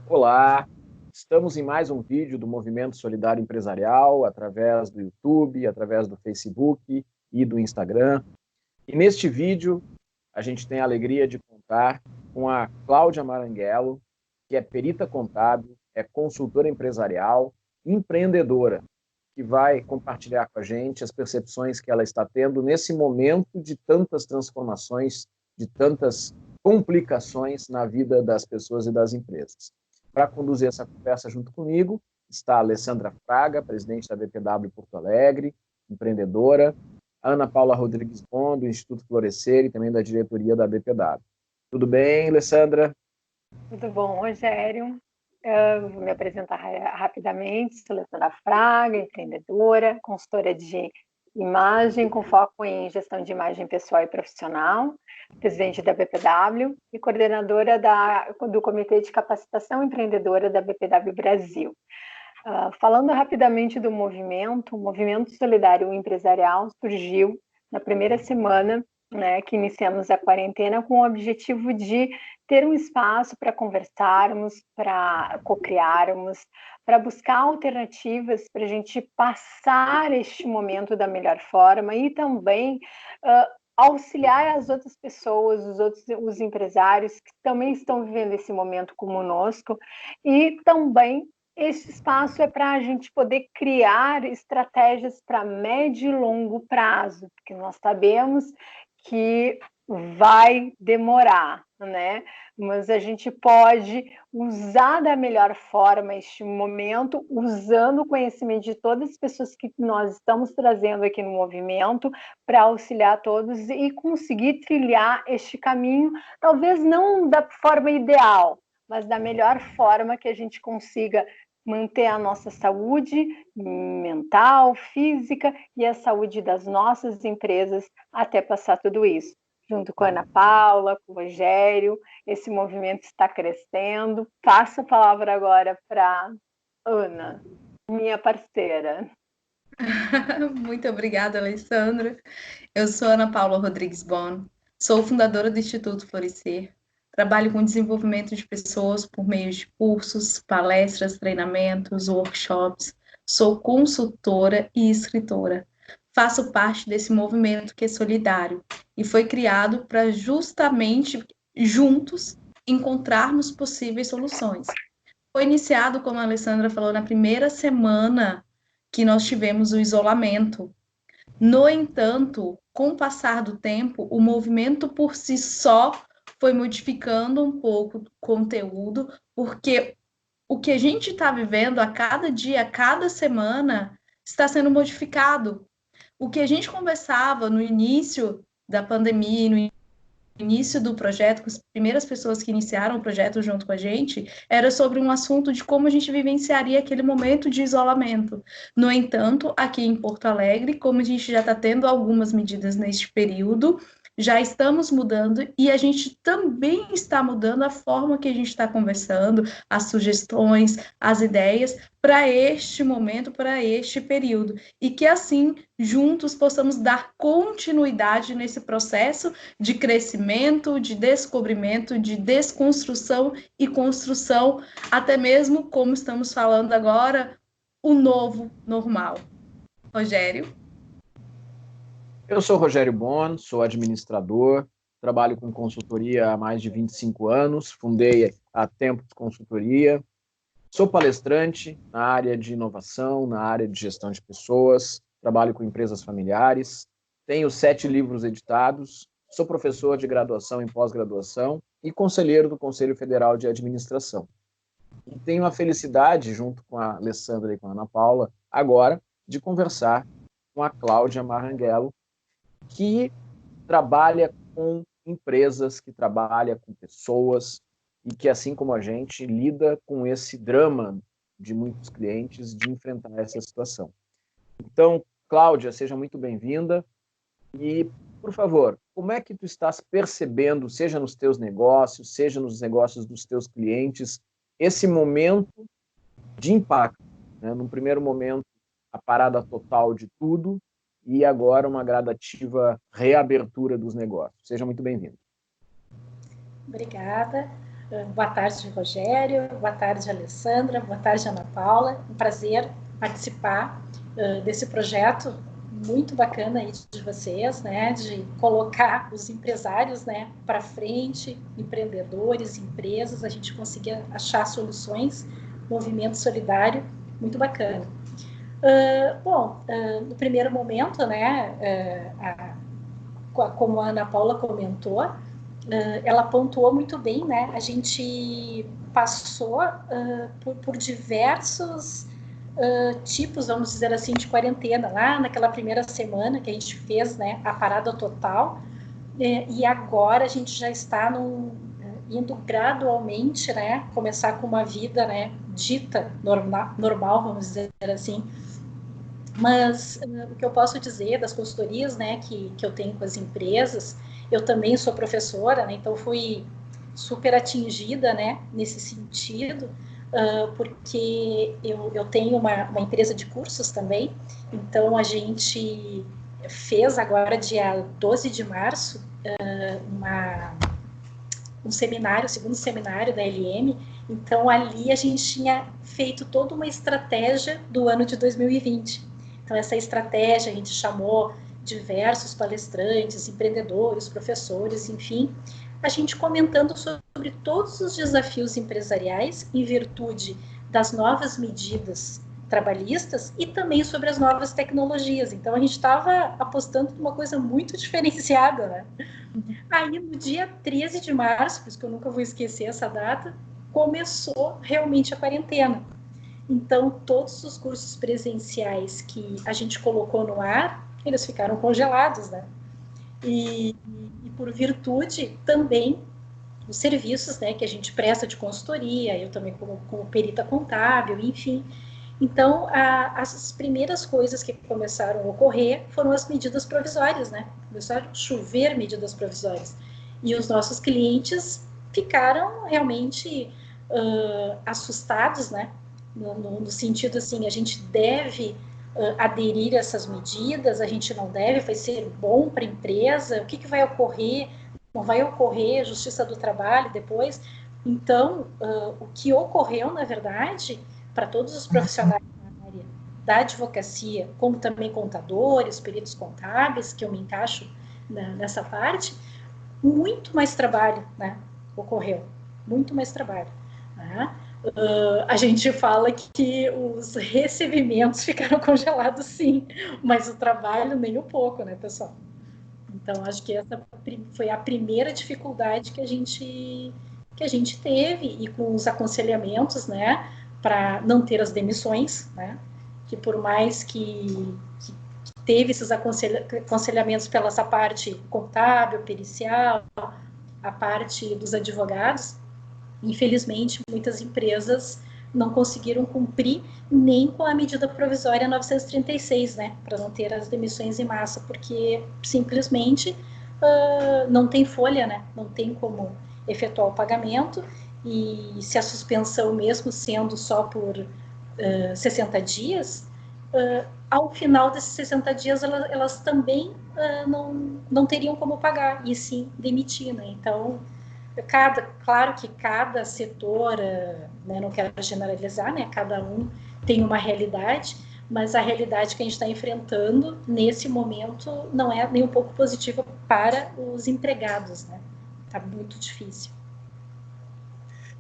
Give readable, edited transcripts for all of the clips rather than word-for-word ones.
Olá, estamos em mais um vídeo do Movimento Solidário Empresarial, através do YouTube, através do Facebook e do Instagram. E neste vídeo, a gente tem a alegria de contar com a Cláudia Maranguelo, que é perita contábil, é consultora empresarial, empreendedora, que vai compartilhar com a gente as percepções que ela está tendo nesse momento de tantas transformações, de tantas complicações na vida das pessoas e das empresas. Para conduzir essa conversa junto comigo está a Alessandra Fraga, presidente da BPW Porto Alegre, empreendedora, Ana Paula Rodrigues Bon, do Instituto Florescer e também da diretoria da BPW. Tudo bem, Alessandra? Tudo bom, Rogério? Eu vou me apresentar rapidamente. Sou Alessandra Fraga, empreendedora, consultora de imagem com foco em gestão de imagem pessoal e profissional, presidente da BPW e coordenadora do Comitê de Capacitação Empreendedora da BPW Brasil. Falando rapidamente do movimento, o Movimento Solidário Empresarial surgiu na primeira semana, que iniciamos a quarentena, com o objetivo de ter um espaço para conversarmos, para co-criarmos, para buscar alternativas para a gente passar este momento da melhor forma e também auxiliar as outras pessoas, os empresários que também estão vivendo esse momento conosco e também esse espaço é para a gente poder criar estratégias para médio e longo prazo, porque nós sabemos que vai demorar, né? Mas a gente pode usar da melhor forma este momento, usando o conhecimento de todas as pessoas que nós estamos trazendo aqui no movimento, para auxiliar todos e conseguir trilhar este caminho, talvez não da forma ideal, mas da melhor forma que a gente consiga manter a nossa saúde mental, física e a saúde das nossas empresas até passar tudo isso. Junto com a Ana Paula, com o Rogério, esse movimento está crescendo. Passo a palavra agora para Ana, minha parceira. Muito obrigada, Alessandra. Eu sou Ana Paula Rodrigues Bon, sou fundadora do Instituto Florescer. Trabalho com desenvolvimento de pessoas por meio de cursos, palestras, treinamentos, workshops. Sou consultora e escritora. Faço parte desse movimento que é solidário e foi criado para justamente juntos encontrarmos possíveis soluções. Foi iniciado, como a Alessandra falou, na primeira semana que nós tivemos o isolamento. No entanto, com o passar do tempo, o movimento por si só foi modificando um pouco o conteúdo, porque o que a gente está vivendo a cada dia, a cada semana, está sendo modificado. O que a gente conversava no início da pandemia, no início do projeto, com as primeiras pessoas que iniciaram o projeto junto com a gente, era sobre um assunto de como a gente vivenciaria aquele momento de isolamento. No entanto, aqui em Porto Alegre, como a gente já está tendo algumas medidas neste período, já estamos mudando e a gente também está mudando a forma que a gente está conversando, as sugestões, as ideias para este momento, para este período. E que assim, juntos, possamos dar continuidade nesse processo de crescimento, de descobrimento, de desconstrução e construção, até mesmo, como estamos falando agora, o novo normal. Rogério? Eu sou Rogério Bon, sou administrador, trabalho com consultoria há mais de 25 anos, fundei a Tempos Consultoria, sou palestrante na área de inovação, na área de gestão de pessoas, trabalho com empresas familiares, tenho 7 livros editados, sou professor de graduação e pós-graduação e conselheiro do Conselho Federal de Administração. E tenho a felicidade, junto com a Alessandra e com a Ana Paula, agora, de conversar com a Cláudia Maranguelo, que trabalha com empresas, que trabalha com pessoas e que, assim como a gente, lida com esse drama de muitos clientes de enfrentar essa situação. Então, Cláudia, seja muito bem-vinda e, por favor, como é que tu estás percebendo, seja nos teus negócios, seja nos negócios dos teus clientes, esse momento de impacto, né? Num primeiro momento, a parada total de tudo, e agora uma gradativa reabertura dos negócios. Seja muito bem-vindo. Obrigada. Boa tarde, Rogério. Boa tarde, Alessandra. Boa tarde, Ana Paula. Um prazer participar desse projeto muito bacana aí de vocês, né? De colocar os empresários, né, para frente, empreendedores, empresas, a gente conseguir achar soluções, movimento solidário, muito bacana. No primeiro momento, né, como a Ana Paula comentou, ela pontuou muito bem, né? A gente passou por diversos tipos, vamos dizer assim, de quarentena, lá naquela primeira semana que a gente fez, né, a parada total, e agora a gente já está indo gradualmente, né, começar com uma vida, né, dita normal, vamos dizer assim. Mas o que eu posso dizer das consultorias, né, que eu tenho com as empresas, eu também sou professora, né, então fui super atingida, né, nesse sentido, porque eu tenho uma empresa de cursos também, então a gente fez agora, dia 12 de março, um seminário, o segundo seminário da LM, então ali a gente tinha feito toda uma estratégia do ano de 2020. Então essa estratégia a gente chamou diversos palestrantes, empreendedores, professores, enfim, a gente comentando sobre todos os desafios empresariais em virtude das novas medidas trabalhistas e também sobre as novas tecnologias. Então a gente estava apostando numa coisa muito diferenciada, né? Aí no dia 13 de março, por isso que eu nunca vou esquecer essa data, começou realmente a quarentena. Então todos os cursos presenciais que a gente colocou no ar, eles ficaram congelados, né? E por virtude também dos serviços, né, que a gente presta de consultoria, eu também como perita contábil, enfim. Então, as primeiras coisas que começaram a ocorrer foram as medidas provisórias, né? Começaram a chover medidas provisórias. E os nossos clientes ficaram realmente assustados, né? No sentido assim, a gente deve aderir a essas medidas, a gente não deve, vai ser bom para a empresa, o que vai ocorrer? Não vai ocorrer Justiça do Trabalho depois? Então, o que ocorreu, na verdade, para todos os profissionais na área da advocacia, como também contadores, peritos contábeis, que eu me encaixo nessa parte, muito mais trabalho, né, ocorreu, muito mais trabalho. Né? A gente fala que os recebimentos ficaram congelados, sim, mas o trabalho nem um pouco, né, pessoal? Então, acho que essa foi a primeira dificuldade que a gente teve, e com os aconselhamentos, né, para não ter as demissões, né, que por mais que teve esses aconselhamentos pela essa parte contábil, pericial, a parte dos advogados, infelizmente, muitas empresas não conseguiram cumprir nem com a medida provisória 936, né, para não ter as demissões em massa, porque simplesmente não tem folha, né, não tem como efetuar o pagamento, e se a suspensão, mesmo sendo só por 60 dias, ao final desses 60 dias elas também não teriam como pagar, e sim demitir, né, então claro que cada setor, né, não quero generalizar, né, cada um tem uma realidade, mas a realidade que a gente está enfrentando nesse momento não é nem um pouco positiva para os empregados, né? Está muito difícil.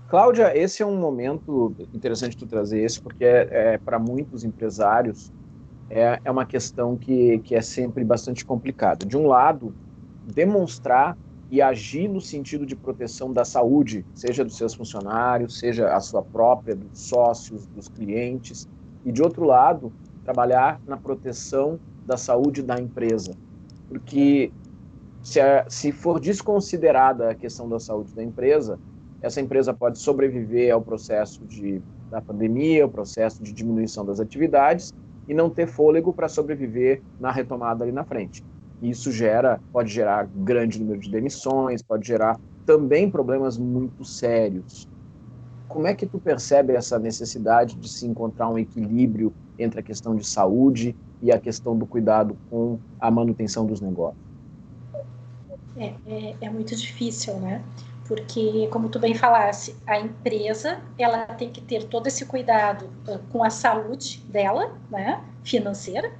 Cláudia, esse é um momento interessante tu trazer esse, porque para muitos empresários é uma questão que é sempre bastante complicada. De um lado, demonstrar e agir no sentido de proteção da saúde, seja dos seus funcionários, seja a sua própria, dos sócios, dos clientes, e de outro lado, trabalhar na proteção da saúde da empresa, porque se for desconsiderada a questão da saúde da empresa, essa empresa pode sobreviver ao processo da pandemia, ao processo de diminuição das atividades, e não ter fôlego para sobreviver na retomada ali na frente. Isso pode gerar grande número de demissões, pode gerar também problemas muito sérios. Como é que tu percebe essa necessidade de se encontrar um equilíbrio entre a questão de saúde e a questão do cuidado com a manutenção dos negócios? É muito difícil, né? porque, como tu bem falasse, a empresa ela tem que ter todo esse cuidado com a saúde dela, né, financeira,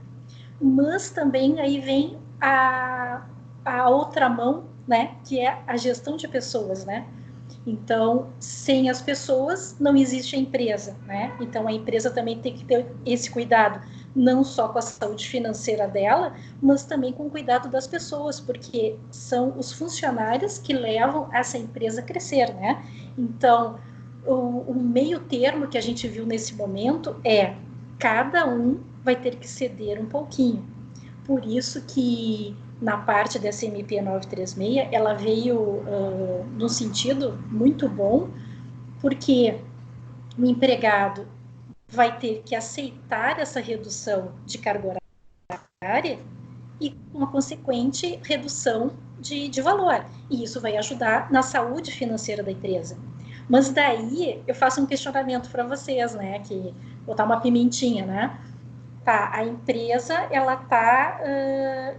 mas também aí vem a outra mão, né, que é a gestão de pessoas, né? Então, sem as pessoas, não existe a empresa, né? Então, a empresa também tem que ter esse cuidado, não só com a saúde financeira dela, mas também com o cuidado das pessoas, porque são os funcionários que levam essa empresa a crescer, né? Então, o meio termo que a gente viu nesse momento é cada um vai ter que ceder um pouquinho. Por isso que na parte dessa MP 936, ela veio num sentido muito bom, porque o empregado vai ter que aceitar essa redução de carga horária e uma consequente redução de valor. E isso vai ajudar na saúde financeira da empresa. Mas daí eu faço um questionamento para vocês, né? Que botar uma pimentinha, né? Tá, a empresa, ela está,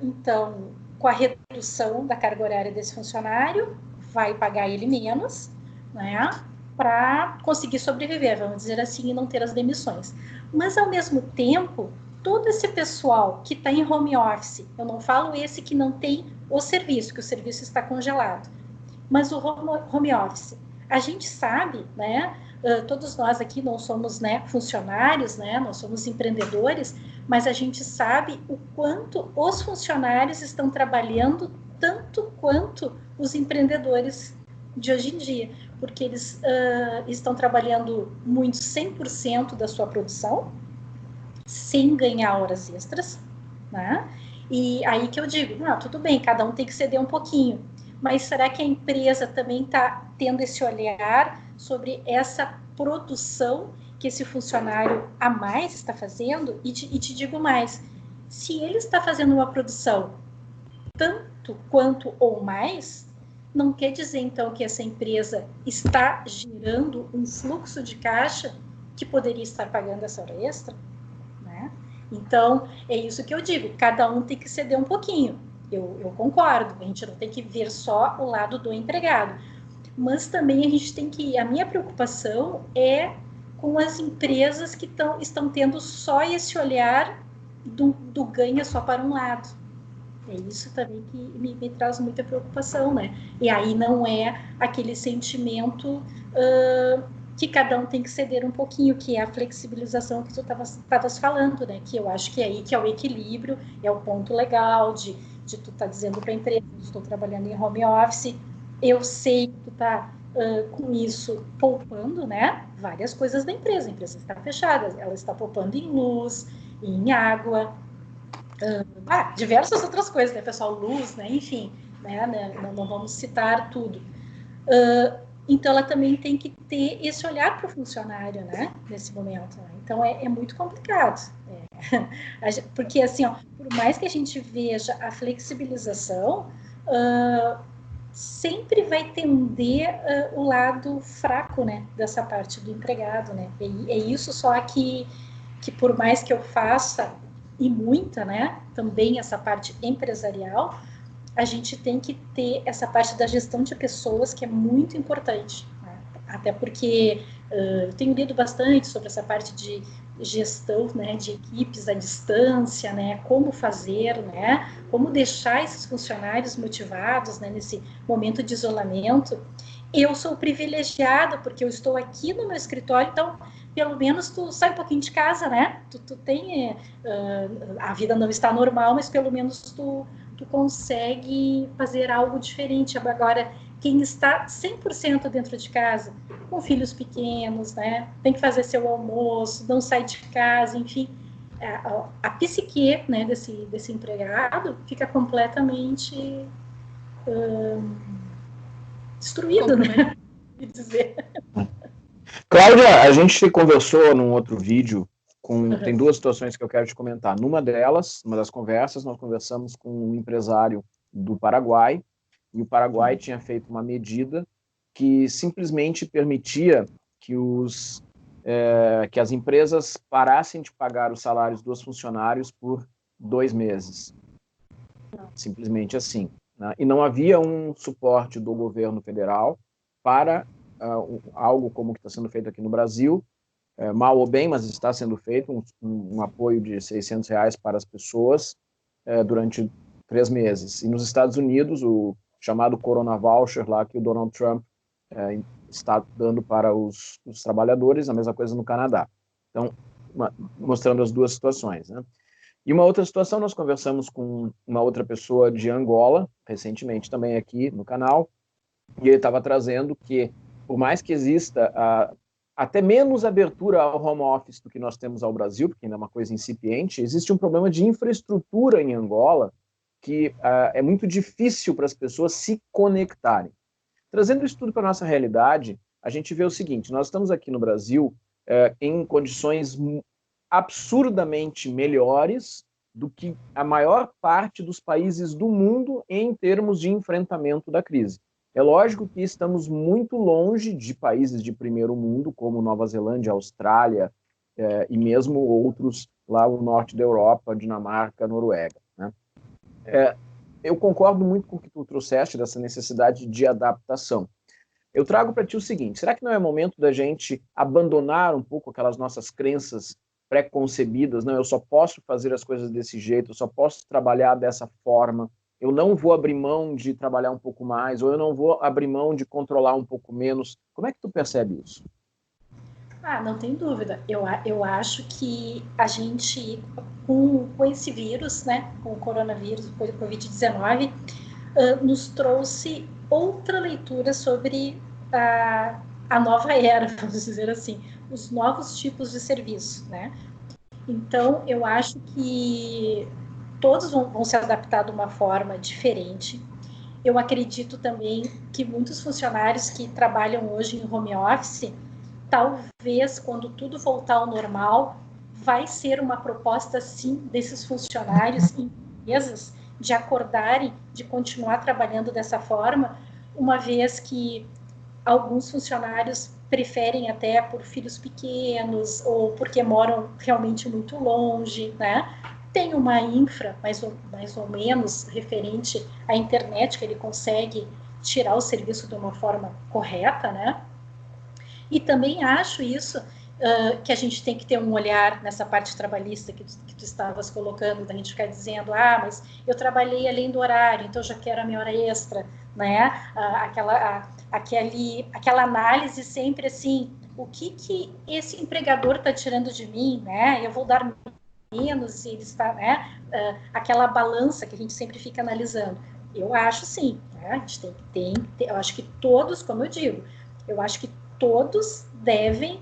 então, com a redução da carga horária desse funcionário, vai pagar ele menos, né, para conseguir sobreviver, vamos dizer assim, e não ter as demissões. Mas, ao mesmo tempo, todo esse pessoal que está em home office, eu não falo esse que não tem o serviço, que o serviço está congelado, mas o home office, a gente sabe, né, todos nós aqui não somos, né, funcionários, né, nós somos empreendedores, mas a gente sabe o quanto os funcionários estão trabalhando tanto quanto os empreendedores de hoje em dia, porque eles estão trabalhando muito 100% da sua produção, sem ganhar horas extras, né? E aí que eu digo, tudo bem, cada um tem que ceder um pouquinho, mas será que a empresa também está tendo esse olhar sobre essa produção que esse funcionário a mais está fazendo? E te digo mais, se ele está fazendo uma produção tanto quanto ou mais, não quer dizer então que essa empresa está gerando um fluxo de caixa que poderia estar pagando essa hora extra, né? Então, é isso que eu digo, cada um tem que ceder um pouquinho. Eu concordo, a gente não tem que ver só o lado do empregado, mas também a gente tem que, a minha preocupação é com as empresas que estão tendo só esse olhar do ganha só para um lado. É isso também que me traz muita preocupação, né? E aí não é aquele sentimento que cada um tem que ceder um pouquinho, que é a flexibilização que tu estavas falando, né? Que eu acho que é aí que é o equilíbrio, é o ponto legal de tu estar dizendo para a empresa, estou trabalhando em home office, eu sei que tu está com isso poupando, né? Várias coisas da empresa. A empresa está fechada, ela está poupando em luz, em água, diversas outras coisas, né, pessoal? Luz, né? Enfim, né? Não vamos citar tudo. Então, ela também tem que ter esse olhar para o funcionário, né? Nesse momento. Né? Então, é muito complicado. Porque, assim, ó, por mais que a gente veja a flexibilização, sempre vai tender o lado fraco, né? Dessa parte do empregado, né? E é isso só que por mais que eu faça, e muita, né? Também essa parte empresarial, a gente tem que ter essa parte da gestão de pessoas que é muito importante, né? Até porque eu tenho lido bastante sobre essa parte de gestão, né, de equipes à distância, né, como fazer, né, como deixar esses funcionários motivados, né, nesse momento de isolamento. Eu sou privilegiada porque eu estou aqui no meu escritório, então pelo menos tu sai um pouquinho de casa, né? Tu tem a vida não está normal, mas pelo menos tu consegue fazer algo diferente. Agora, quem está 100% dentro de casa, com filhos pequenos, né? Tem que fazer seu almoço, não sai de casa, enfim. A psique, né, desse empregado fica completamente destruído, né? Dizer. Cláudia, a gente conversou num outro vídeo, tem duas situações que eu quero te comentar. Numa delas, numa das conversas, nós conversamos com um empresário do Paraguai, e o Paraguai tinha feito uma medida que simplesmente permitia que as empresas parassem de pagar os salários dos funcionários por 2 meses. Simplesmente assim. Né? E não havia um suporte do governo federal, para algo como o que está sendo feito aqui no Brasil, mal ou bem, mas está sendo feito um apoio de R$600 para as pessoas durante 3 meses. E nos Estados Unidos, o chamado Corona Voucher, lá que o Donald Trump está dando para os trabalhadores, a mesma coisa no Canadá. Então, mostrando as duas situações, né? E uma outra situação, nós conversamos com uma outra pessoa de Angola, recentemente também aqui no canal, e ele estava trazendo que, por mais que exista até menos abertura ao home office do que nós temos ao Brasil, porque ainda é uma coisa incipiente, existe um problema de infraestrutura em Angola que é muito difícil para as pessoas se conectarem. Trazendo isso tudo para a nossa realidade, a gente vê o seguinte: nós estamos aqui no Brasil em condições absurdamente melhores do que a maior parte dos países do mundo em termos de enfrentamento da crise. É lógico que estamos muito longe de países de primeiro mundo, como Nova Zelândia, Austrália, e mesmo outros lá no norte da Europa, Dinamarca, Noruega, né? Eu concordo muito com o que tu trouxeste dessa necessidade de adaptação. Eu trago para ti o seguinte: será que não é momento da gente abandonar um pouco aquelas nossas crenças pré-concebidas? Não, eu só posso fazer as coisas desse jeito, eu só posso trabalhar dessa forma, eu não vou abrir mão de trabalhar um pouco mais, ou eu não vou abrir mão de controlar um pouco menos. Como é que tu percebe isso? Não tem dúvida. Eu acho que a gente, com esse vírus, né, com o coronavírus, o Covid-19, nos trouxe outra leitura sobre a nova era, vamos dizer assim, os novos tipos de serviço, né? Então, eu acho que todos vão se adaptar de uma forma diferente. Eu acredito também que muitos funcionários que trabalham hoje em home office, talvez, quando tudo voltar ao normal, vai ser uma proposta, sim, desses funcionários em empresas de acordarem, de continuar trabalhando dessa forma, uma vez que alguns funcionários preferem até por filhos pequenos ou porque moram realmente muito longe, né? Tem uma infra, mais ou menos, referente à internet, que ele consegue tirar o serviço de uma forma correta, né? E também acho isso, que a gente tem que ter um olhar nessa parte trabalhista que tu estavas colocando, da gente ficar dizendo, mas eu trabalhei além do horário, então já quero a minha hora extra, né? Aquela análise sempre assim, o que esse empregador está tirando de mim, né? Eu vou dar menos se ele está, né? Aquela balança que a gente sempre fica analisando. Eu acho sim, né? A gente tem que ter, eu acho que todos, como eu digo, eu acho que todos devem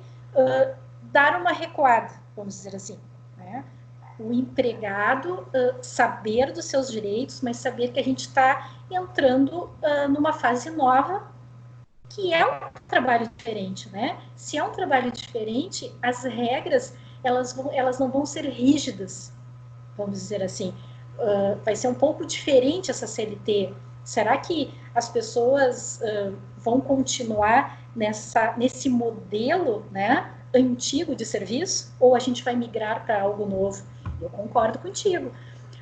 dar uma recuada, vamos dizer assim, né? O empregado saber dos seus direitos, mas saber que a gente está entrando numa fase nova, que é um trabalho diferente, né? Se é um trabalho diferente, as regras elas não vão ser rígidas, vamos dizer assim. Vai ser um pouco diferente essa CLT. Será que as pessoas vão continuar nesse modelo, né, antigo de serviço, ou a gente vai migrar para algo novo? Eu concordo contigo,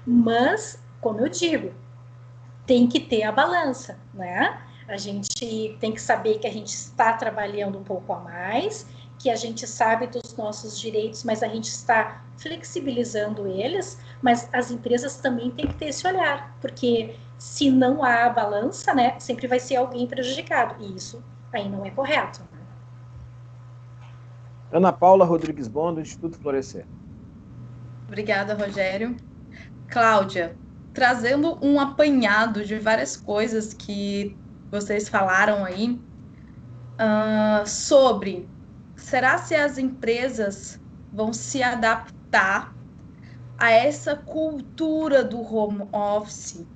mas, como eu digo, tem que ter a balança, né? A gente tem que saber que a gente está trabalhando um pouco a mais, que a gente sabe dos nossos direitos, mas a gente está flexibilizando eles, mas as empresas também têm que ter esse olhar, porque se não há a balança, né, sempre vai ser alguém prejudicado, e isso aí não é correto. Ana Paula Rodrigues Bon, do Instituto Florescer. Obrigada, Rogério. Cláudia, trazendo um apanhado de várias coisas que vocês falaram aí, sobre, será se as empresas vão se adaptar a essa cultura do home office?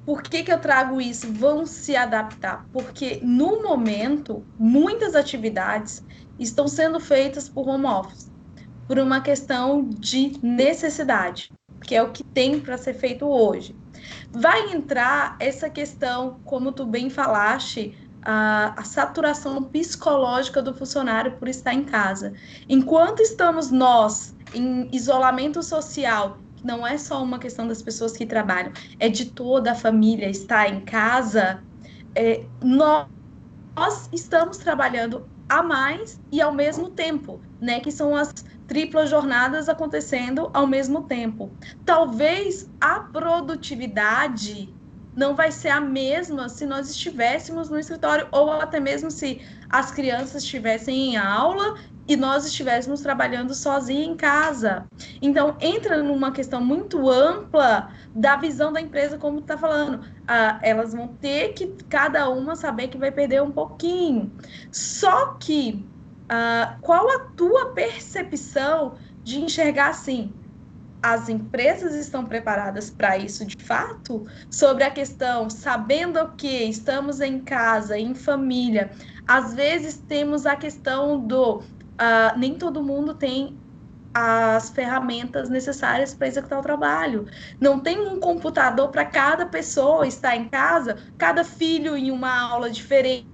Por que eu trago isso? Vão se adaptar? Porque, no momento, muitas atividades estão sendo feitas por home office, por uma questão de necessidade, que é o que tem para ser feito hoje. Vai entrar essa questão, como tu bem falaste, a saturação psicológica do funcionário por estar em casa. Enquanto estamos nós em isolamento social, que não é só uma questão das pessoas que trabalham, é de toda a família estar em casa, nós nós estamos trabalhando a mais e ao mesmo tempo, né? Que são as triplas jornadas acontecendo ao mesmo tempo. Talvez a produtividade não vai ser a mesma se nós estivéssemos no escritório, ou até mesmo se as crianças estivessem em aula e nós estivéssemos trabalhando sozinhos em casa. Então, entra numa questão muito ampla da visão da empresa, como está falando. Elas vão ter que, cada uma, saber que vai perder um pouquinho. Só que, qual a tua percepção de enxergar assim? As empresas estão preparadas para isso de fato? Sobre a questão, sabendo que estamos em casa, em família, às vezes temos a questão do nem todo mundo tem as ferramentas necessárias para executar o trabalho. Não tem um computador para cada pessoa estar em casa, cada filho em uma aula diferente,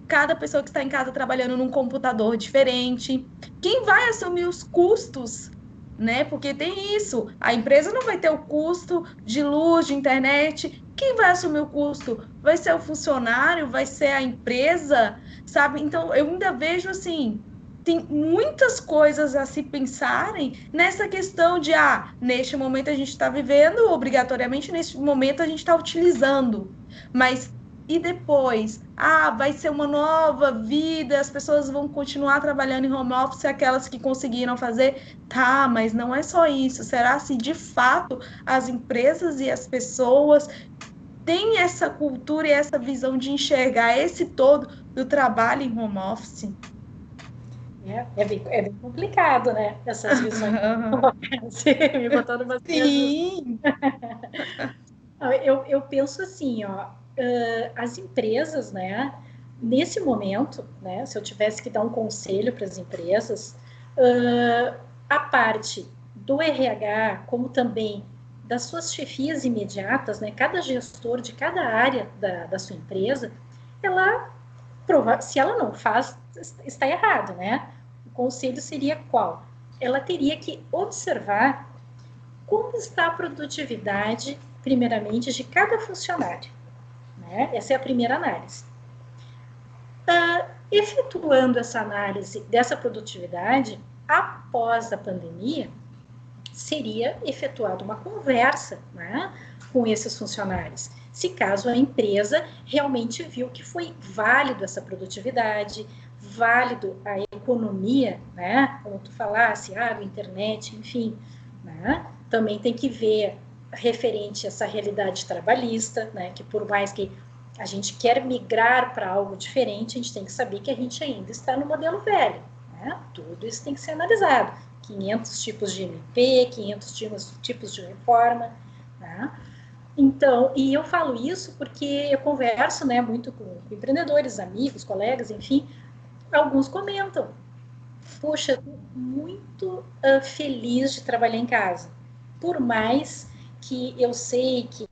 cada pessoa que está em casa trabalhando num computador diferente. Quem vai assumir os custos, né? Porque tem isso, a empresa não vai ter o custo de luz, de internet. Quem vai assumir o custo? Vai ser o funcionário? Vai ser a empresa? Sabe? Então, eu ainda vejo assim, tem muitas coisas a se pensarem nessa questão de, neste momento a gente está vivendo, obrigatoriamente, neste momento a gente está utilizando. Mas, e depois? Vai ser uma nova vida, as pessoas vão continuar trabalhando em home office, aquelas que conseguiram fazer. Tá, mas não é só isso. Será se de fato as empresas e as pessoas têm essa cultura e essa visão de enxergar esse todo do trabalho em home office? É bem complicado, né? Essas visões. Me botando uma Sim. Eu penso assim, as empresas, né? Nesse momento, né? Se eu tivesse que dar um conselho para as empresas, a parte do RH, como também das suas chefias imediatas, né? Cada gestor de cada área da sua empresa, se ela não faz, está errado, né? O conselho seria qual? Ela teria que observar como está a produtividade, primeiramente, de cada funcionário, né? Essa é a primeira análise. Efetuando essa análise dessa produtividade, após a pandemia, seria efetuada uma conversa, né, com esses funcionários, se caso a empresa realmente viu que foi válido essa produtividade, válido a economia, né, como tu falasse, água, internet, enfim, né, também tem que ver referente a essa realidade trabalhista, né, que por mais que a gente quer migrar para algo diferente, a gente tem que saber que a gente ainda está no modelo velho, né, tudo isso tem que ser analisado. 500 tipos de MP, 500 tipos de reforma, tá? Então, e eu falo isso porque eu converso, né, muito com empreendedores, amigos, colegas, enfim, alguns comentam, poxa, muito feliz de trabalhar em casa, por mais que eu sei que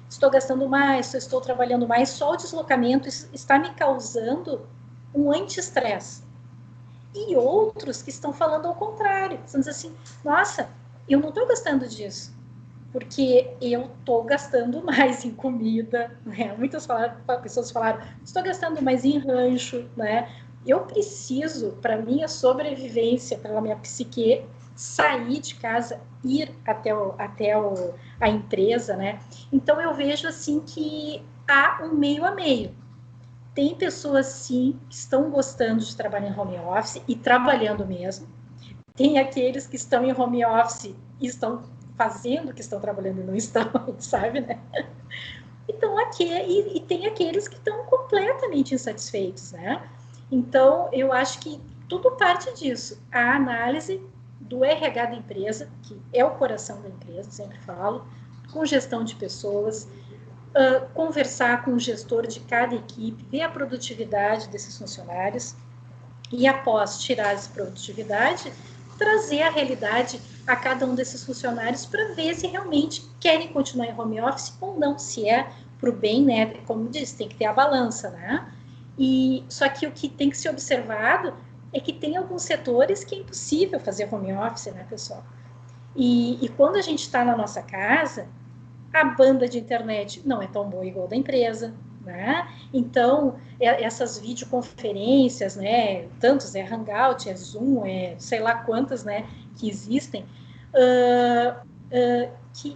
estou gastando mais, estou trabalhando mais, só o deslocamento está me causando um anti-estresse. E outros que estão falando ao contrário, estão dizendo assim, nossa, eu não estou gostando disso, porque eu estou gastando mais em comida, né? Muitas pessoas falaram, estou gastando mais em rancho, né? Eu preciso, para minha sobrevivência, para minha psique, sair de casa, ir até a empresa, né? Então eu vejo assim que há um meio a meio. Tem pessoas, sim, que estão gostando de trabalhar em home office e trabalhando mesmo. Tem aqueles que estão em home office e estão fazendo que estão trabalhando e não estão, sabe, né? Então, e tem aqueles que estão completamente insatisfeitos, né? Então, eu acho que tudo parte disso. A análise do RH da empresa, que é o coração da empresa, sempre falo, com gestão de pessoas, conversar com o gestor de cada equipe, ver a produtividade desses funcionários e, após tirar essa produtividade, trazer a realidade a cada um desses funcionários para ver se realmente querem continuar em home office ou não, se é para o bem, né? Como disse, tem que ter a balança, né? Só que o que tem que ser observado é que tem alguns setores que é impossível fazer home office, né, pessoal? E quando a gente está na nossa casa, a banda de internet não é tão boa igual da empresa, né? Então, essas videoconferências, né, tantos, Hangout, Zoom, sei lá quantas, né, que existem,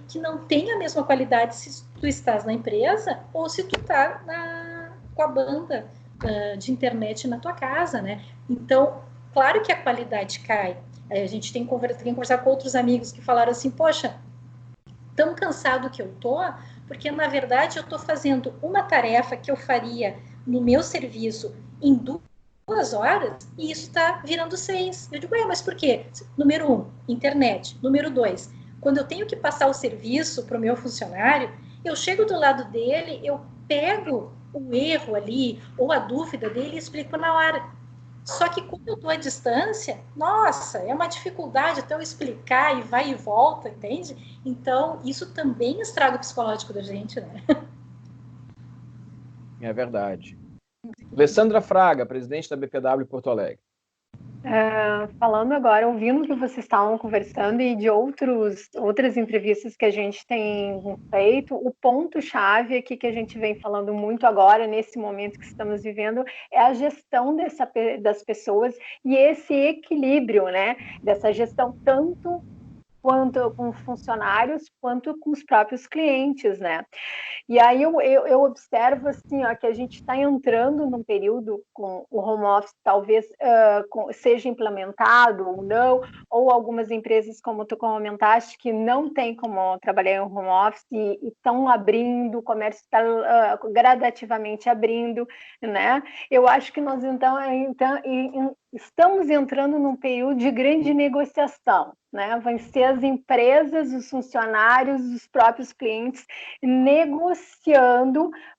que não tem a mesma qualidade se tu estás na empresa ou se tu tá com a banda de internet na tua casa, né? Então, claro que a qualidade cai. A gente tem que conversar com outros amigos que falaram assim, poxa, tão cansado que eu tô, porque na verdade eu tô fazendo uma tarefa que eu faria no meu serviço em 2 horas e isso tá virando 6. Eu digo, mas por quê? Número 1, internet. Número 2, quando eu tenho que passar o serviço para o meu funcionário, eu chego do lado dele, eu pego o erro ali ou a dúvida dele e explico na hora. Só que quando eu estou à distância, nossa, é uma dificuldade até eu explicar e vai e volta, entende? Então, isso também estraga o psicológico da gente, né? É verdade. Alessandra Fraga, presidente da BPW Porto Alegre. Falando agora, ouvindo o que vocês estavam conversando e de outras entrevistas que a gente tem feito, o ponto-chave aqui que a gente vem falando muito agora, nesse momento que estamos vivendo, é a gestão das pessoas e esse equilíbrio, né? Dessa gestão tanto quanto com funcionários, quanto com os próprios clientes, né? E aí eu observo assim, ó, que a gente está entrando num período com o home office talvez seja implementado ou não, ou algumas empresas, como tu comentaste, que não tem como trabalhar em home office e estão abrindo, o comércio está gradativamente abrindo, né? Eu acho que nós então estamos entrando num período de grande negociação, né? Vão ser as empresas, os funcionários, os próprios clientes negociando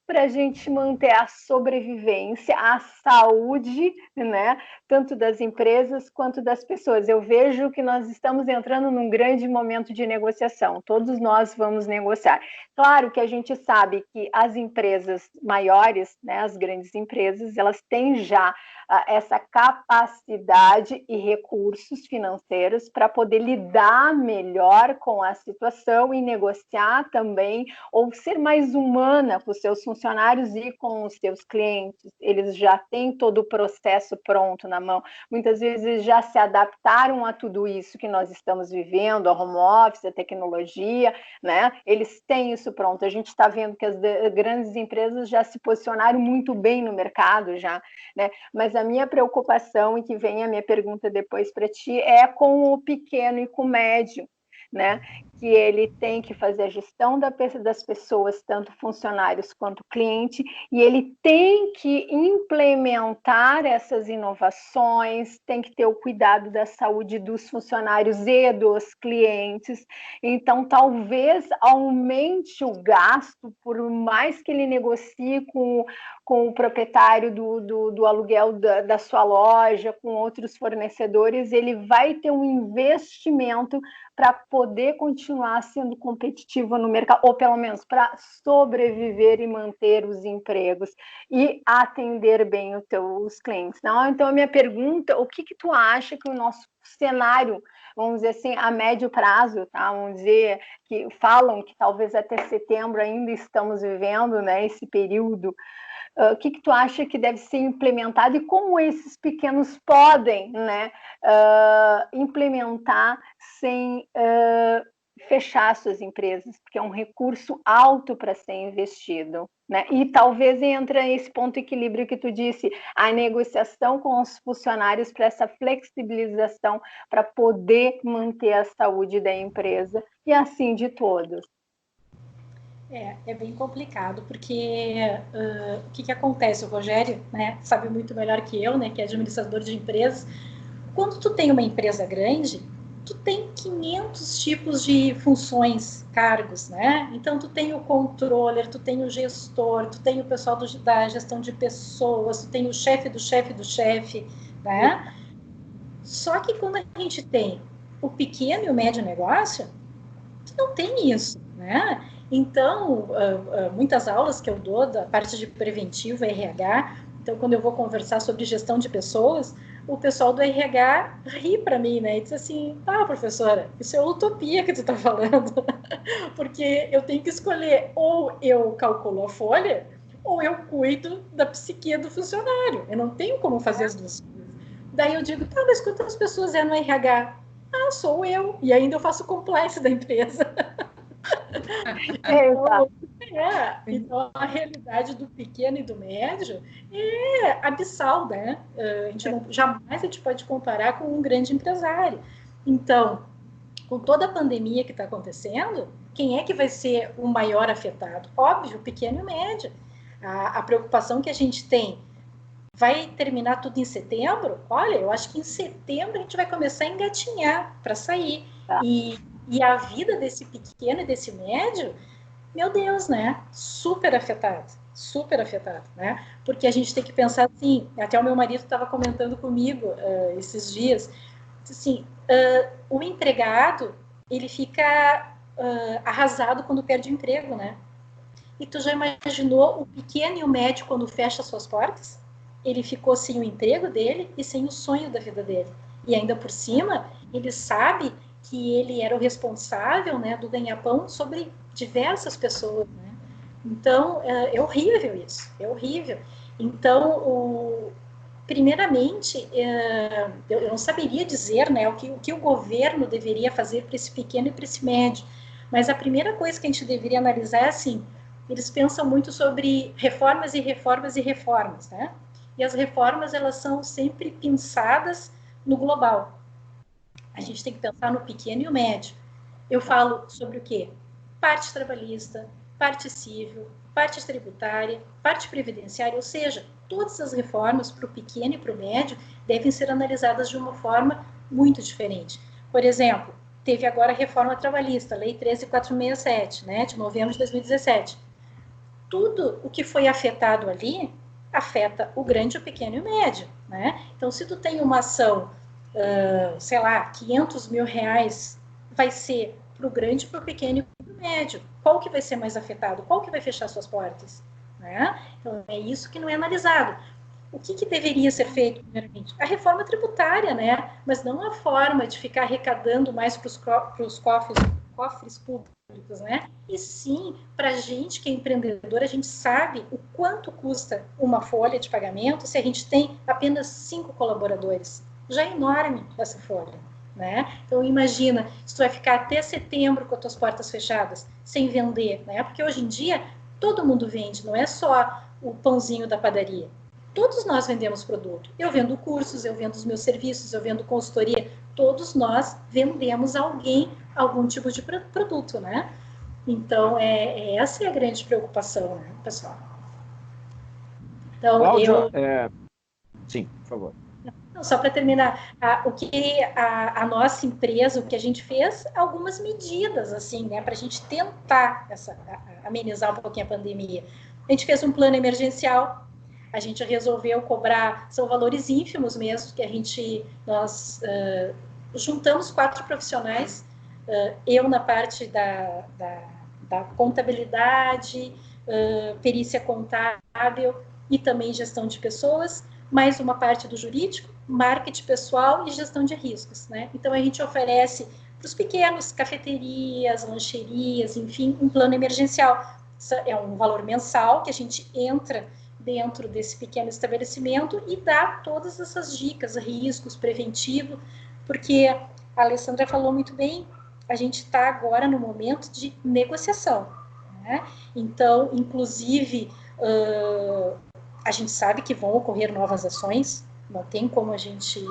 para a gente manter a sobrevivência, a saúde, né? Tanto das empresas quanto das pessoas. Eu vejo que nós estamos entrando num grande momento de negociação. Todos nós vamos negociar. Claro que a gente sabe que as empresas maiores, né, as grandes empresas, elas têm já essa capacidade e recursos financeiros para poder lidar melhor com a situação e negociar também, ou ser mais humana com os seus funcionários e com os seus clientes. Eles já têm todo o processo pronto na mão. Muitas vezes já se adaptaram a tudo isso que nós estamos vivendo, a home office, a tecnologia, né? Eles têm isso pronto. A gente está vendo que as grandes empresas já se posicionaram muito bem no mercado, já, né? Mas a minha preocupação, e que vem a minha pergunta depois para ti, é com o pequeno e com o médio, né? Que ele tem que fazer a gestão das pessoas, tanto funcionários quanto cliente, e ele tem que implementar essas inovações, tem que ter o cuidado da saúde dos funcionários e dos clientes. Então, talvez aumente o gasto, por mais que ele negocie com o proprietário do aluguel da sua loja, com outros fornecedores, ele vai ter um investimento para poder continuar sendo competitivo no mercado, ou pelo menos para sobreviver e manter os empregos e atender bem os clientes. Então, a minha pergunta, o que tu acha que o nosso cenário, vamos dizer assim, a médio prazo, tá? Vamos dizer que falam que talvez até setembro ainda estamos vivendo, né, esse período. O que tu acha que deve ser implementado e como esses pequenos podem, né, implementar sem fechar suas empresas, porque é um recurso alto para ser investido, né? E talvez entra esse ponto de equilíbrio que tu disse, a negociação com os funcionários para essa flexibilização, para poder manter a saúde da empresa e assim de todos. É bem complicado, porque o que acontece? O Rogério, né, sabe muito melhor que eu, né, que é administrador de empresas. Quando tu tem uma empresa grande, tu tem 500 tipos de funções, cargos, né? Então, tu tem o controller, tu tem o gestor, tu tem o pessoal da gestão de pessoas, tu tem o chefe do chefe do chefe, né? Só que quando a gente tem o pequeno e o médio negócio, tu não tem isso, né? Então, muitas aulas que eu dou da parte de preventivo, RH, então quando eu vou conversar sobre gestão de pessoas, o pessoal do RH ri para mim, né? E diz assim, professora, isso é utopia que tu tá falando, porque eu tenho que escolher ou eu calculo a folha, ou eu cuido da psique do funcionário. Eu não tenho como fazer as duas coisas. Daí eu digo, tá, mas quantas pessoas é no RH? Ah, sou eu. E ainda eu faço compliance da empresa. Então, a realidade do pequeno e do médio é abissal, né? Jamais a gente pode comparar com um grande empresário. Então, com toda a pandemia que está acontecendo, quem é que vai ser o maior afetado? Óbvio, o pequeno e o médio. A preocupação que a gente tem, vai terminar tudo em setembro? Olha, eu acho que em setembro a gente vai começar a engatinhar para sair. Tá. E a vida desse pequeno e desse médio, meu Deus, né? Super afetado, né? Porque a gente tem que pensar assim, até o meu marido estava comentando comigo esses dias, assim, o empregado, ele fica arrasado quando perde o emprego, né? E tu já imaginou o pequeno e o médio quando fecha suas portas? Ele ficou sem o emprego dele e sem o sonho da vida dele. E ainda por cima, ele sabe que ele era o responsável, né, do ganha-pão sobre diversas pessoas, né? Então, é horrível isso, é horrível. Então, primeiramente, eu não saberia dizer, né, o que o governo deveria fazer para esse pequeno e para esse médio, mas a primeira coisa que a gente deveria analisar é assim, eles pensam muito sobre reformas e reformas e reformas, né? E as reformas, elas são sempre pensadas no global. A gente tem que pensar no pequeno e o médio. Eu falo sobre o quê? Parte trabalhista, parte civil, parte tributária, parte previdenciária, ou seja, todas as reformas para o pequeno e para o médio devem ser analisadas de uma forma muito diferente. Por exemplo, teve agora a reforma trabalhista, Lei 13.467, né, de novembro de 2017. Tudo o que foi afetado ali afeta o grande, o pequeno e o médio, né? Então, se tu tem uma ação, sei lá, 500 mil reais, vai ser para o grande, para o pequeno e para o médio. Qual que vai ser mais afetado? Qual que vai fechar suas portas? Né? Então, é isso que não é analisado. O que deveria ser feito, primeiramente? A reforma tributária, né? Mas não a forma de ficar arrecadando mais para os cofres públicos, né? E sim, para a gente que é empreendedor, a gente sabe o quanto custa uma folha de pagamento se a gente tem apenas 5 colaboradores. Já é enorme essa folha, né? Então, imagina, se tu vai ficar até setembro com as tuas portas fechadas, sem vender, né? Porque hoje em dia, todo mundo vende, não é só o pãozinho da padaria. Todos nós vendemos produto. Eu vendo cursos, eu vendo os meus serviços, eu vendo consultoria. Todos nós vendemos algum tipo de produto, né? Então, essa é a grande preocupação, né, pessoal? Então, Cláudia, sim, por favor. Só para terminar, a nossa empresa, o que a gente fez, algumas medidas, assim, né, para a gente tentar amenizar um pouquinho a pandemia. A gente fez um plano emergencial, a gente resolveu cobrar, são valores ínfimos mesmo, que nós juntamos 4 profissionais, eu na parte da contabilidade, perícia contábil e também gestão de pessoas, mais uma parte do jurídico, marketing pessoal e gestão de riscos, né? Então, a gente oferece para os pequenos, cafeterias, lancherias, enfim, um plano emergencial. É um valor mensal que a gente entra dentro desse pequeno estabelecimento e dá todas essas dicas, riscos, preventivo, porque a Alessandra falou muito bem, a gente está agora no momento de negociação, né? Então, inclusive, a gente sabe que vão ocorrer novas ações, não tem como a gente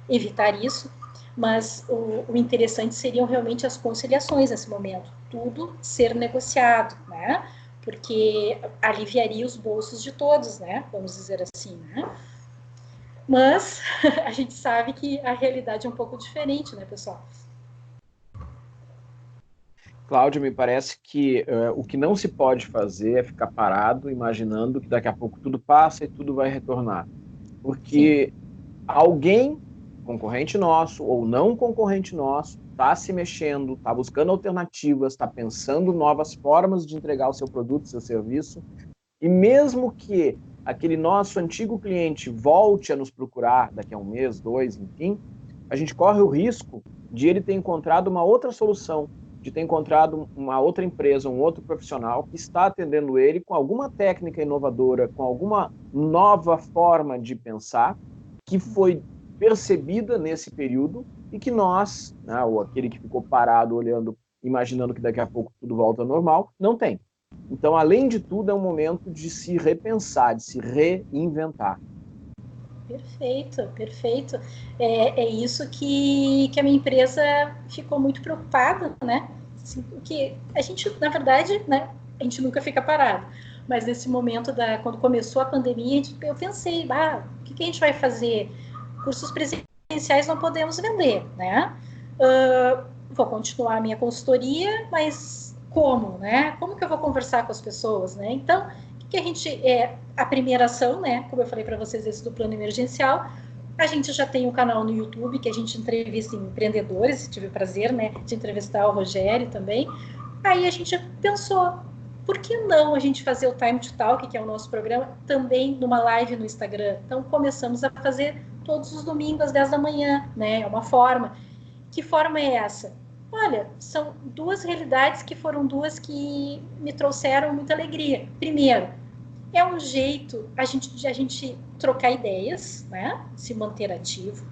evitar isso, mas o interessante seriam realmente as conciliações nesse momento, tudo ser negociado, né? Porque aliviaria os bolsos de todos, né? Vamos dizer assim, né? Mas a gente sabe que a realidade é um pouco diferente, né, pessoal? Cláudia, me parece que o que não se pode fazer é ficar parado, imaginando que daqui a pouco tudo passa e tudo vai retornar. Porque alguém, concorrente nosso ou não concorrente nosso, está se mexendo, está buscando alternativas, está pensando novas formas de entregar o seu produto, seu serviço, e mesmo que aquele nosso antigo cliente volte a nos procurar daqui a um mês, 2, enfim, a gente corre o risco de ele ter encontrado uma outra solução, de de ter encontrado uma outra empresa, um outro profissional que está atendendo ele com alguma técnica inovadora, com alguma nova forma de pensar, que foi percebida nesse período e que nós, né, ou aquele que ficou parado olhando, imaginando que daqui a pouco tudo volta ao normal, não tem. Então, além de tudo, é um momento de se repensar, de se reinventar. Perfeito, perfeito. É isso que a minha empresa ficou muito preocupada, né? Assim, porque a gente, na verdade, né, a gente nunca fica parado. Mas nesse momento, quando começou a pandemia, eu pensei, o que a gente vai fazer? Cursos presenciais não podemos vender, né? Vou continuar a minha consultoria, mas como, né? Como que eu vou conversar com as pessoas, né? Então, que a gente a primeira ação, né, como eu falei para vocês, esse do plano emergencial, a gente já tem um canal no YouTube que a gente entrevista empreendedores, tive o prazer, né, de entrevistar o Rogério também. Aí a gente pensou, por que não a gente fazer o Time to Talk, que é o nosso programa, também numa live no Instagram? Então começamos a fazer todos os domingos às 10 da manhã, né, é uma forma. Que forma é essa? Olha, são duas realidades que foram duas que me trouxeram muita alegria. Primeiro, é um jeito de a gente trocar ideias, né? Se manter ativo,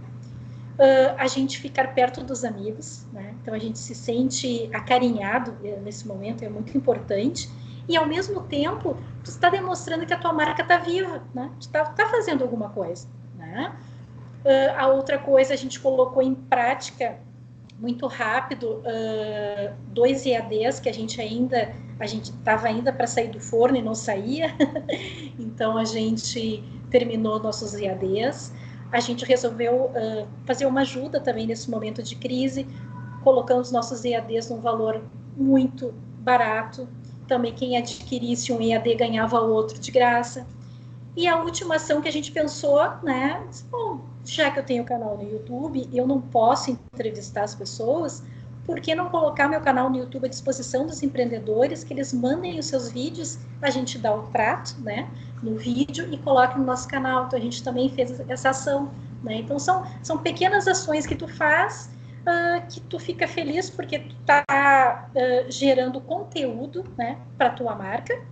a gente ficar perto dos amigos, né? Então a gente se sente acarinhado nesse momento, é muito importante. E ao mesmo tempo, tu está demonstrando que a tua marca está viva, né? Tu está fazendo alguma coisa, né? A outra coisa, a gente colocou em prática muito rápido 2 EADs que a gente estava ainda para sair do forno e não saía. Então a gente terminou nossos EADs. A gente resolveu fazer uma ajuda também nesse momento de crise, colocando os nossos EADs num valor muito barato. Também quem adquirisse um EAD ganhava outro de graça. E a última ação que a gente pensou, né? Bom, já que eu tenho canal no YouTube, eu não posso entrevistar as pessoas, por que não colocar meu canal no YouTube à disposição dos empreendedores, que eles mandem os seus vídeos, a gente dá o trato, né, no vídeo e coloca no nosso canal. Então a gente também fez essa ação, né? Então são pequenas ações que tu faz, que tu fica feliz porque tu tá gerando conteúdo, né, para tua marca,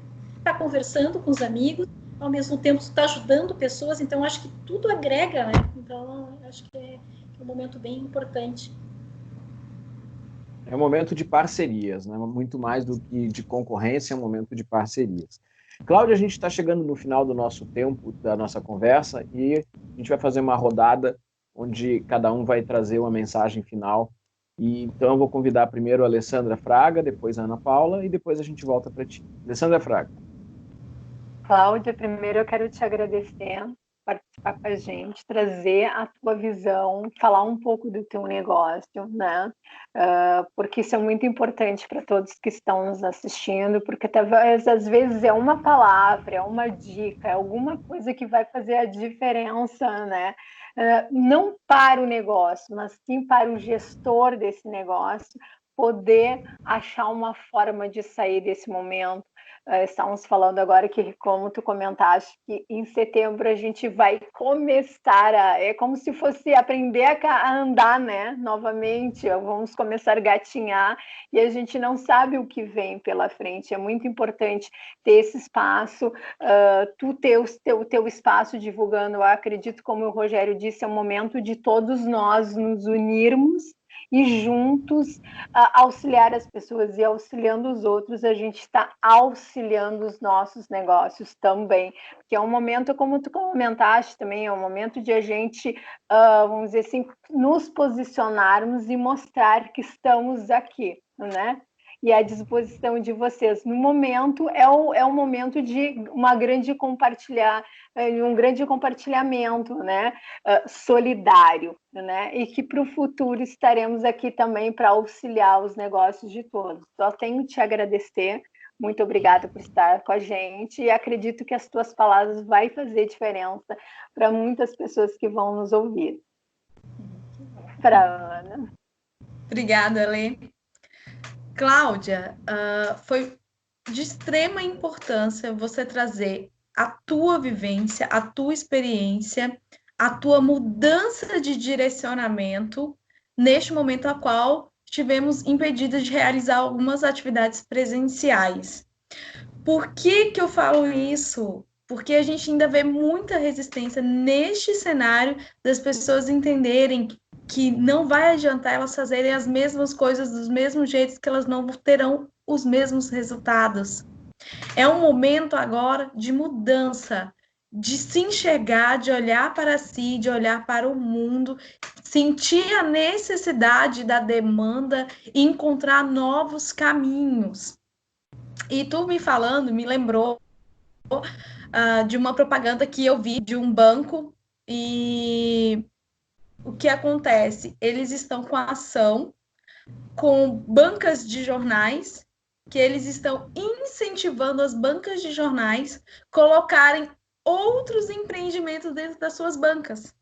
tá conversando com os amigos, ao mesmo tempo tu está ajudando pessoas, então acho que tudo agrega, né? Então acho que é um momento bem importante. É um momento de parcerias, né? Muito mais do que de concorrência, é um momento de parcerias. Cláudia, a gente está chegando no final do nosso tempo, da nossa conversa, e a gente vai fazer uma rodada onde cada um vai trazer uma mensagem final. E, então eu vou convidar primeiro a Alessandra Fraga, depois a Ana Paula, e depois a gente volta para ti. Alessandra Fraga. Cláudia, primeiro eu quero te agradecer por participar com a gente, trazer a tua visão, falar um pouco do teu negócio, né? Porque isso é muito importante para todos que estão nos assistindo, porque talvez, às vezes, é uma palavra, é uma dica, é alguma coisa que vai fazer a diferença, né? Não para o negócio, mas sim para o gestor desse negócio poder achar uma forma de sair desse momento. Estamos falando agora que, como tu comentaste, que em setembro a gente vai começar é como se fosse aprender a andar, né? Novamente, vamos começar a gatinhar e a gente não sabe o que vem pela frente. É muito importante ter esse espaço, tu ter o teu espaço divulgando. Eu acredito, como o Rogério disse, é um momento de todos nós nos unirmos e juntos auxiliar as pessoas, e auxiliando os outros, a gente está auxiliando os nossos negócios também, que é um momento, como tu comentaste também, é um momento de a gente, vamos dizer assim, nos posicionarmos e mostrar que estamos aqui, né? E à disposição de vocês. No momento, é um momento de um grande compartilhamento, né? Solidário, né? E que para o futuro estaremos aqui também para auxiliar os negócios de todos. Só tenho te agradecer. Muito obrigada por estar com a gente e acredito que as tuas palavras vão fazer diferença para muitas pessoas que vão nos ouvir. Para a Ana. Obrigada, Lê. Cláudia, foi de extrema importância você trazer a tua vivência, a tua experiência, a tua mudança de direcionamento neste momento a qual tivemos impedidas de realizar algumas atividades presenciais. Por que que eu falo isso? Porque a gente ainda vê muita resistência neste cenário das pessoas entenderem que não vai adiantar elas fazerem as mesmas coisas dos mesmos jeitos, que elas não terão os mesmos resultados. É um momento agora de mudança, de se enxergar, de olhar para si, de olhar para o mundo, sentir a necessidade da demanda e encontrar novos caminhos. E tu me falando, me lembrou de uma propaganda que eu vi de um banco, e o que acontece? Eles estão com a ação, com bancas de jornais, que eles estão incentivando as bancas de jornais colocarem outros empreendimentos dentro das suas bancas.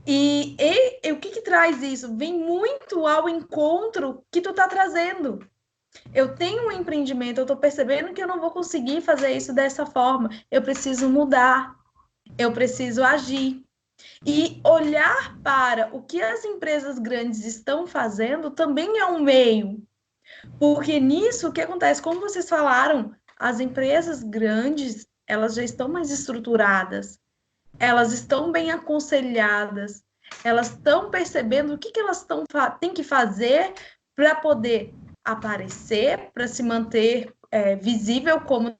E o que traz isso? Vem muito ao encontro que tu tá trazendo. Eu tenho um empreendimento, eu estou percebendo que eu não vou conseguir fazer isso dessa forma. Eu preciso mudar, eu preciso agir. E olhar para o que as empresas grandes estão fazendo também é um meio. Porque nisso, o que acontece? Como vocês falaram, as empresas grandes, elas já estão mais estruturadas, elas estão bem aconselhadas, elas estão percebendo o que elas têm que fazer para poder aparecer, para se manter visível, como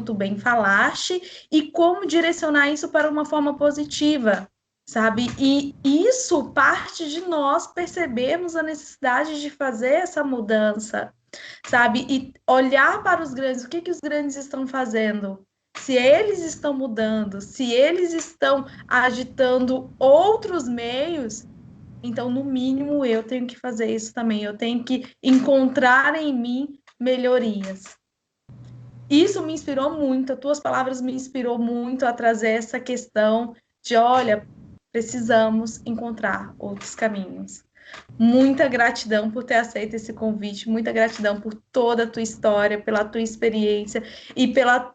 tu bem falaste, e como direcionar isso para uma forma positiva, sabe? E isso parte de nós percebermos a necessidade de fazer essa mudança, sabe? E olhar para os grandes, o que os grandes estão fazendo? Se eles estão mudando, se eles estão agitando outros meios, então, no mínimo, eu tenho que fazer isso também. Eu tenho que encontrar em mim melhorias. Isso me inspirou muito, as tuas palavras me inspirou muito a trazer essa questão de, olha, precisamos encontrar outros caminhos. Muita gratidão por ter aceito esse convite, muita gratidão por toda a tua história, pela tua experiência e pela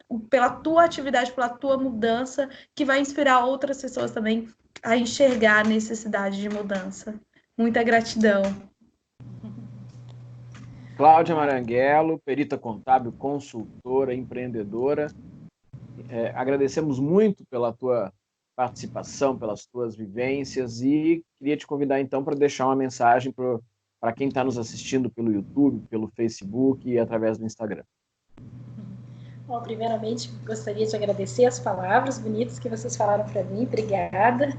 tua atividade, pela tua mudança, que vai inspirar outras pessoas também a enxergar a necessidade de mudança. Muita gratidão. Cláudia Maranguello, perita contábil, consultora, empreendedora. Agradecemos muito pela tua participação, pelas tuas vivências, e queria te convidar então para deixar uma mensagem para quem está nos assistindo pelo YouTube, pelo Facebook e através do Instagram. Bom, primeiramente, gostaria de agradecer as palavras bonitas que vocês falaram para mim, obrigada.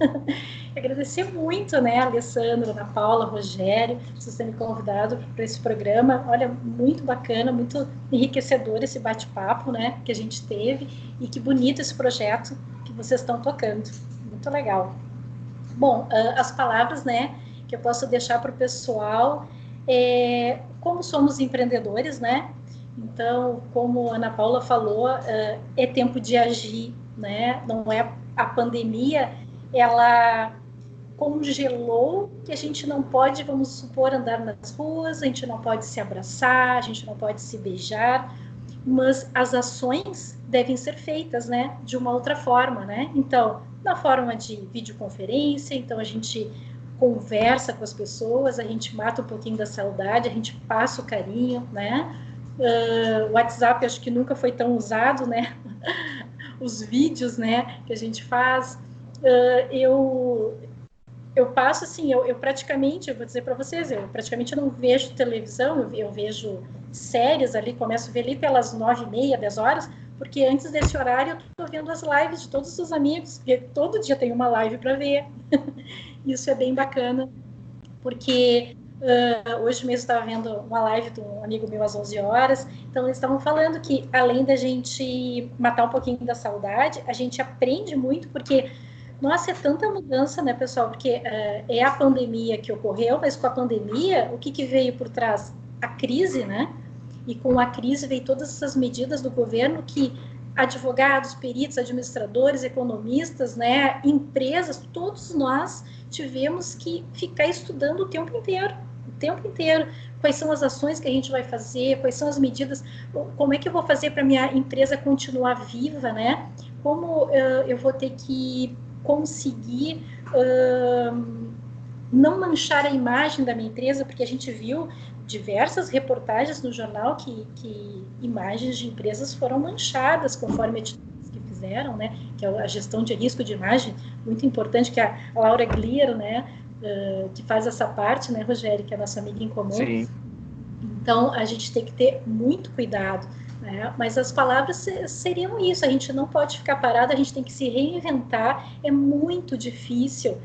Agradecer muito, né, Alessandra, Ana Paula, Rogério, por vocês terem me convidado para esse programa. Olha, muito bacana, muito enriquecedor esse bate-papo, né, que a gente teve, e que bonito esse projeto que vocês estão tocando. Muito legal. Bom, as palavras, né, que eu posso deixar para o pessoal, como somos empreendedores, né? Então, como a Ana Paula falou, é tempo de agir, né? Não é a pandemia, ela congelou que a gente não pode, vamos supor, andar nas ruas, a gente não pode se abraçar, a gente não pode se beijar, mas as ações devem ser feitas, né? De uma outra forma, né? Então, na forma de videoconferência, então a gente conversa com as pessoas, a gente mata um pouquinho da saudade, a gente passa o carinho, né? O WhatsApp acho que nunca foi tão usado, né? Os vídeos, né, que a gente faz, eu passo assim, eu praticamente, eu vou dizer para vocês, eu praticamente não vejo televisão, eu vejo séries ali, começo a ver ali pelas 9h30, 10 horas, porque antes desse horário eu estou vendo as lives de todos os amigos, porque todo dia tem uma live para ver. Isso é bem bacana, porque hoje mesmo estava vendo uma live de um amigo meu às 11 horas, então eles estavam falando que além da gente matar um pouquinho da saudade, a gente aprende muito, porque, nossa, é tanta mudança, né, pessoal, porque é a pandemia que ocorreu, mas com a pandemia, o que veio por trás? A crise, né, e com a crise veio todas essas medidas do governo que advogados, peritos, administradores, economistas, né, empresas, todos nós tivemos que ficar estudando o tempo inteiro, quais são as ações que a gente vai fazer, quais são as medidas, como é que eu vou fazer para minha empresa continuar viva, né? Como eu vou ter que conseguir não manchar a imagem da minha empresa, porque a gente viu diversas reportagens no jornal que imagens de empresas foram manchadas conforme atitudes que fizeram, né? Que é a gestão de risco de imagem, muito importante, que a Laura Glier, né? Que faz essa parte, né, Rogério, que é a nossa amiga em comum. Sim. Então, a gente tem que ter muito cuidado, né? Mas as palavras seriam isso, a gente não pode ficar parado, a gente tem que se reinventar, é muito difícil.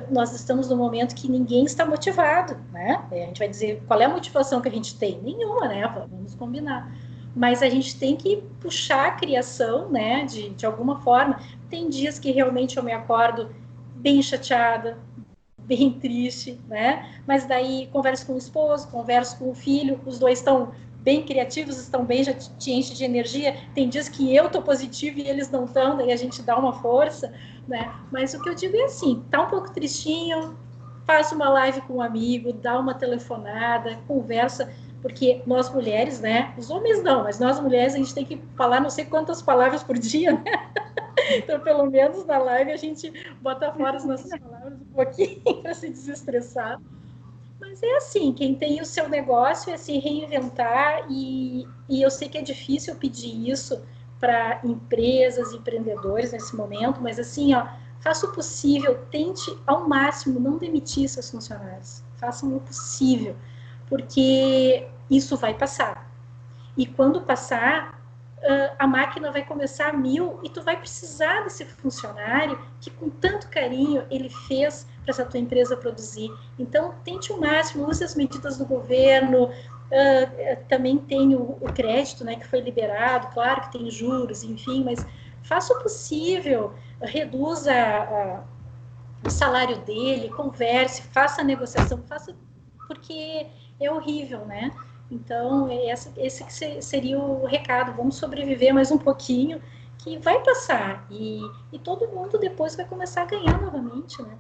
Nós estamos num momento que ninguém está motivado, né? A gente vai dizer, qual é a motivação que a gente tem? Nenhuma, né? Vamos combinar. Mas a gente tem que puxar a criação, né? De alguma forma. Tem dias que realmente eu me acordo bem chateada, bem triste, né? Mas daí converso com o esposo, converso com o filho, os dois estão bem criativos, estão bem, já te enche de energia. Tem dias que eu tô positiva e eles não estão, daí a gente dá uma força, né? Mas o que eu digo é assim, tá um pouco tristinho, faz uma live com um amigo, dá uma telefonada, conversa, porque nós mulheres, né? Os homens não, mas nós mulheres a gente tem que falar não sei quantas palavras por dia, né? Então, pelo menos na live a gente bota fora as nossas palavras um pouquinho para se desestressar. Mas é assim, quem tem o seu negócio é se reinventar e eu sei que é difícil pedir isso para empresas, empreendedores nesse momento, mas assim, ó, faça o possível, tente ao máximo não demitir seus funcionários. Façam o possível, porque isso vai passar. E quando passar, a máquina vai começar a 1000 e tu vai precisar desse funcionário que com tanto carinho ele fez para essa tua empresa produzir. Então, tente o máximo, use as medidas do governo, também tem o crédito, né, que foi liberado, claro que tem juros, enfim, mas faça o possível, reduza o salário dele, converse, faça a negociação, faça, porque é horrível, né? Então, esse que seria o recado. Vamos sobreviver mais um pouquinho, que vai passar. E todo mundo depois vai começar a ganhar novamente, né?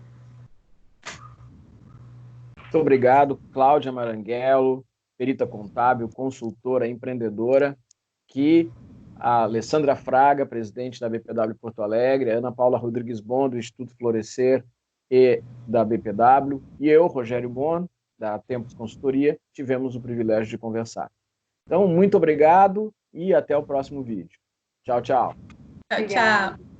Muito obrigado, Cláudia Maranguello, perita contábil, consultora, empreendedora, que a Alessandra Fraga, presidente da BPW Porto Alegre, a Ana Paula Rodrigues Bon, do Instituto Florescer e da BPW, e eu, Rogério Bon, da Tempos Consultoria, tivemos o privilégio de conversar. Então, muito obrigado e até o próximo vídeo. Tchau, tchau. Tchau, tchau.